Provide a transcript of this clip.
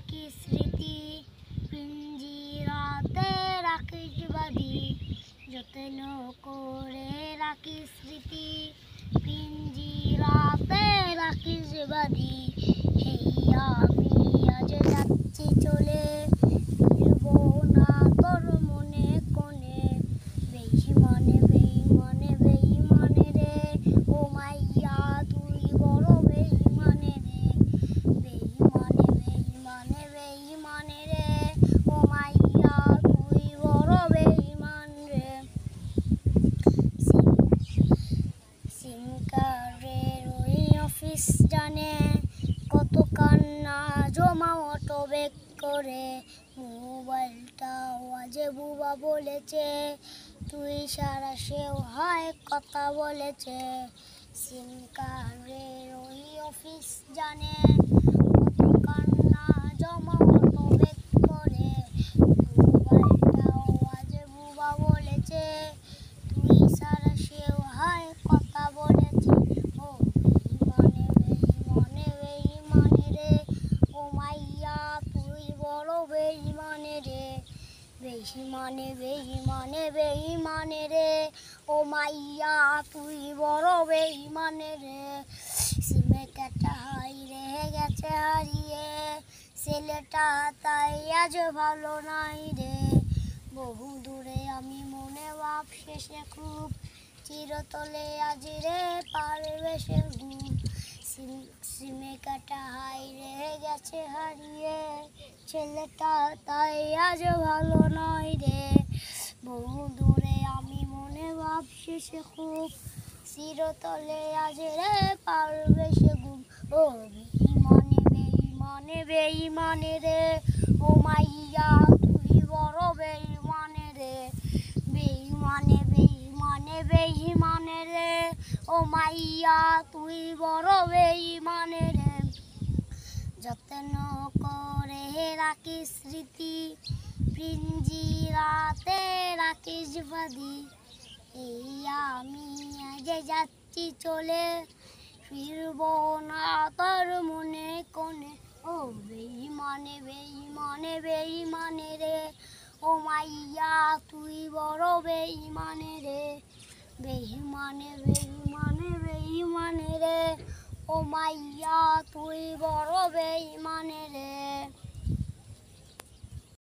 রাখি স্মৃতি, পিঞ্জিরাতে রাখিস বাঁধি, যত্ন করে রাখি স্মৃতি, পিঞ্জিরাতে রাখিস বাঁধি। এই আমি আজ যাচ্ছি চলে, ফিরবো না তোর মনে কোণে। বেইমানে বেইমানে বেইমানে রে, ও মাইয়া তুই বড় বেইমানে রে। বেইমানে বেইমানে বেইমানে রে, ও মাইয়া তুই বড় বেইমান রে। সিমকারের ওই অফিস জানে, কত কান্না জমা অটো বেক করে। মোবাইলটাও আজে বুবা বলেছে, তুই সারা সেও হয় কথা বলেছে। সিমকারের ওই অফিস জানে, কত কান্না জমা অটো বেক করে। মোবাইলটাও আজে বুবা বলেছে, তুই সারা সেও হয় কথা বলেছে। ও বেইমানে বেইমানে বেইমানে রে, ও মাইয়া তুই বড় বেইমানে রে। বেইমানে বেইমানে বেইমানে রে, ও মাইয়া তুই বড় বেইমানে রে। সিমে কাটা হারিয়ে গেছে হারিয়ে, ছেলেটা তাই আজ ভালো নাই রে। বহু দূরে আমি মনে ভাব শেষে খুব, চিরতলে আজ রে পারবে সে ঘুম। সিমে কাটা হারিয়ে গেছে হারিয়ে, ছেলেটা তাই আজ ভালো নয় রে। বহু দূরে আমি মনে ভাব শেষে খুব, চিরতলে আজ রে পারবে সে ঘুম। ও বেইমানে বেইমানে বেইমানে রে, ও মাইয়া তুই বড় বেইমানে রে। বেইমানে বেইমানে বেইমানে রে, ও মাইয়া তুই বড় বেইমানে রে। যত্ন করে রাখিস স্মৃতি, পিঞ্জিরাতে রাখিস বাঁধি। এই আমি আজ যাচ্ছি চলে, ফিরবো না তোর মনে কোণে। ও বেইমানে বেইমানে বেইমানে রে, ও মাইয়া তুই বড় বেইমানে রে। বেইমানে বেইমানে বেইমানে রে, ও মাইয়া তুই বড় বেইমানে রে।